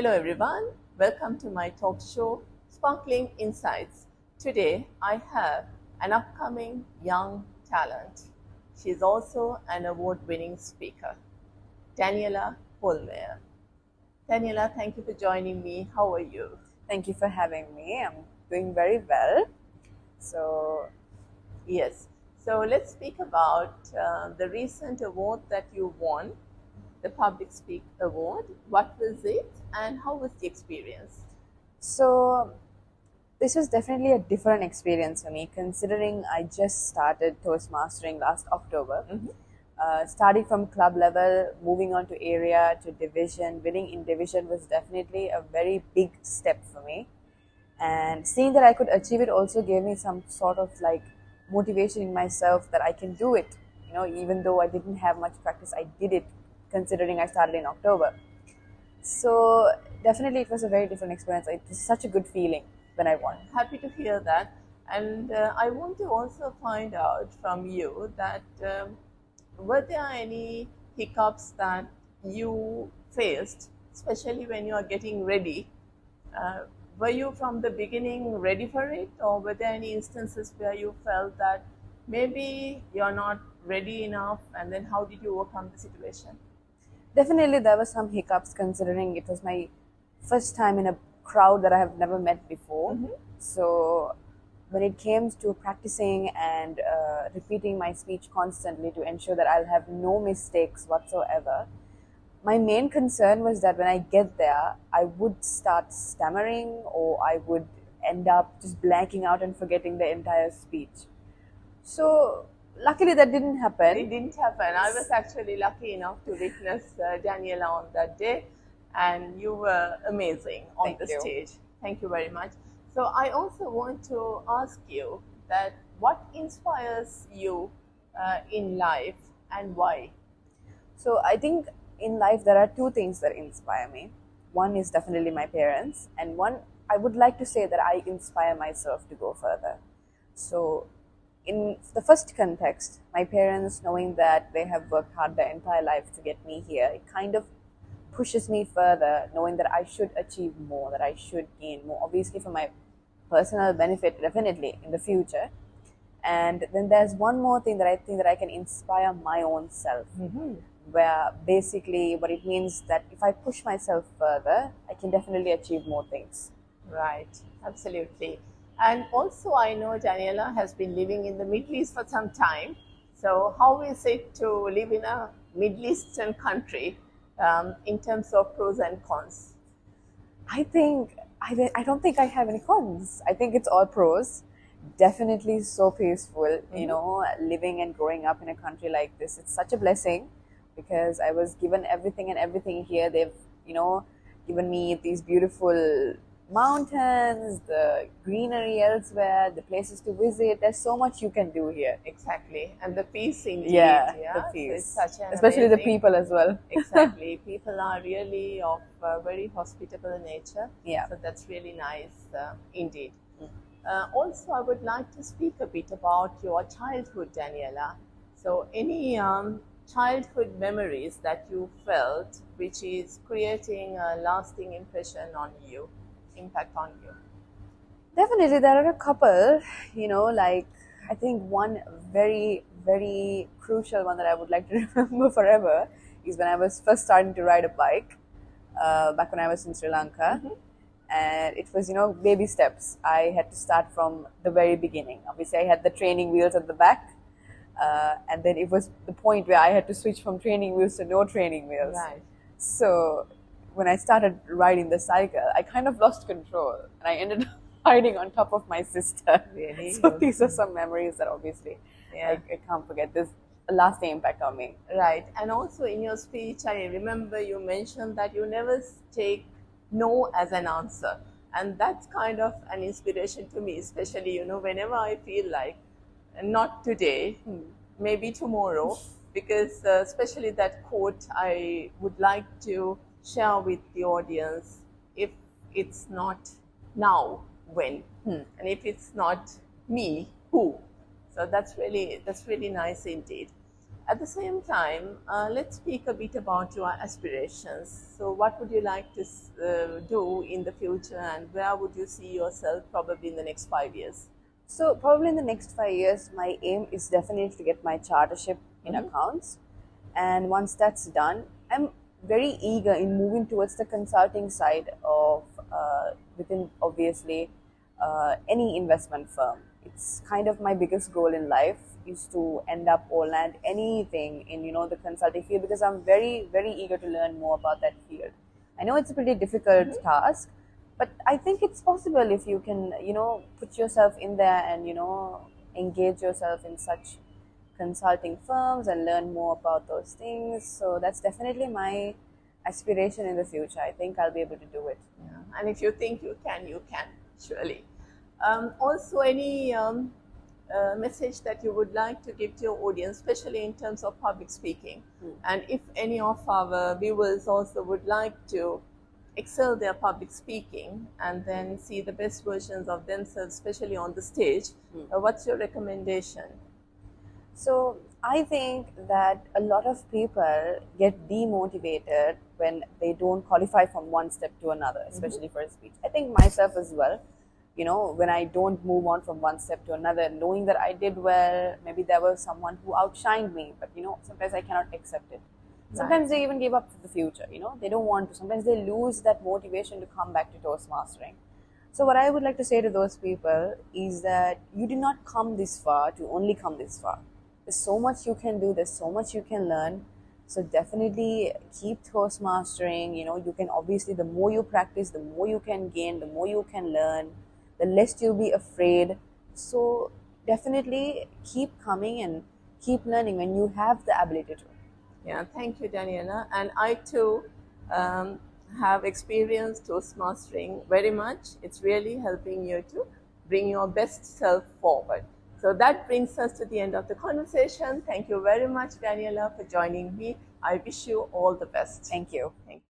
Hello everyone, welcome to my talk show, Sparkling Insights. Today I have an upcoming young talent. She is also an award-winning speaker, Daniella Koelmeyer. Daniella, thank you for joining me. How are you? Thank you for having me. I'm doing very well. Yes, so let's speak about the recent award that you won, the Public Speak Award. What was it and how was the experience? So this was definitely a different experience for me, considering I just started Toastmastering last October. Starting from club level, moving on to area to division, winning in division was definitely a very big step for me. And seeing that I could achieve it also gave me some sort of like motivation in myself that I can do it. Even though I didn't have much practice, I did it considering I started in October. So definitely it was a very different experience. It was such a good feeling when I won. Happy to hear that. And I want to also find out from you that were there any hiccups that you faced, especially when you are getting ready? Were you from the beginning ready for it, or were there any instances where you felt that maybe you're not ready enough, and then how did you overcome the situation? Definitely there were some hiccups considering it was my first time in a crowd that I have never met before. So when it came to practicing and repeating my speech constantly to ensure that I'll have no mistakes whatsoever, my main concern was that when I get there, I would start stammering or I would end up just blanking out and forgetting the entire speech. So luckily that didn't happen. It didn't happen. I was actually lucky enough to witness Daniella on that day, and you were amazing on Thank the you. stage. Thank you very much. So I also want to ask you that what inspires you in life and why? So I think in life there are two things that inspire me. One is definitely my parents, and one I would like to say that I inspire myself to go further. So in the first context, my parents, knowing that they have worked hard their entire life to get me here, it kind of pushes me further, knowing that I should achieve more, that I should gain more, obviously for my personal benefit, definitely in the future. And then there's one more thing that I think that I can inspire my own self, where basically what it means that if I push myself further, I can definitely achieve more things. Right, absolutely. And also, I know Daniella has been living in the Middle East for some time. So, how is it to live in a Middle Eastern country in terms of pros and cons? I don't think I have any cons. I think it's all pros. Definitely so peaceful, living and growing up in a country like this. It's such a blessing because I was given everything and everything here. They've, given me these beautiful mountains, the greenery elsewhere, the places to visit. There's so much you can do here. Exactly. And the peace indeed. Yeah, the So peace. it's such an Especially the amazing- people as well. Exactly. People are really of very hospitable nature. Yeah. So that's really nice indeed. Also, I would like to speak a bit about your childhood, Daniella. So, any childhood memories that you felt which is creating a lasting impression on you, impact on you? Definitely, there are a couple, like I think one very, very crucial one that I would like to remember forever is when I was first starting to ride a bike back when I was in Sri Lanka. And it was, baby steps. I had to start from the very beginning. Obviously, I had the training wheels at the back. And then it was the point where I had to switch from training wheels to no training wheels. Right. So when I started riding the cycle, I kind of lost control. And I ended up riding on top of my sister. Really? So these are some memories that obviously I can't forget. This a lasting impact on me. Right. And also in your speech, I remember you mentioned that you never take no as an answer. And that's kind of an inspiration to me, especially, whenever I feel like not today, maybe tomorrow, because especially that quote I would like to share with the audience. If it's not now, when? And if it's not me, who? So that's really nice indeed. At the same time, let's speak a bit about your aspirations. So, what would you like to do in the future, and where would you see yourself probably in the next 5 years? So probably in the next 5 years, my aim is definitely to get my chartership in accounts, and once that's done, I'm very eager in moving towards the consulting side of within obviously any investment firm. It's kind of my biggest goal in life is to end up or land anything in the consulting field, because I'm very eager to learn more about that field. I know it's a pretty difficult task, but I think it's possible if you can put yourself in there and engage yourself in such consulting firms and learn more about those things. So that's definitely my aspiration in the future. I think I'll be able to do it. Yeah. And if you think you can, surely. Also, any message that you would like to give to your audience, especially in terms of public speaking? And if any of our viewers also would like to excel their public speaking and then see the best versions of themselves, especially on the stage, what's your recommendation? So I think that a lot of people get demotivated when they don't qualify from one step to another, especially for a speech. I think myself as well. When I don't move on from one step to another, knowing that I did well, maybe there was someone who outshined me, but sometimes I cannot accept it. Sometimes they even give up for the future, they don't want to. Sometimes they lose that motivation to come back to Toastmastering. So what I would like to say to those people is that you did not come this far to only come this far. There's so much you can do, there's so much you can learn. So definitely keep Toastmastering. You can obviously, the more you practice, the more you can gain, the more you can learn, the less you'll be afraid. So definitely keep coming and keep learning when you have the ability to. Yeah, thank you, Daniella. And I too have experienced Toastmastering very much. It's really helping you to bring your best self forward. So that brings us to the end of the conversation. Thank you very much, Daniella, for joining me. I wish you all the best. Thank you. Thank you.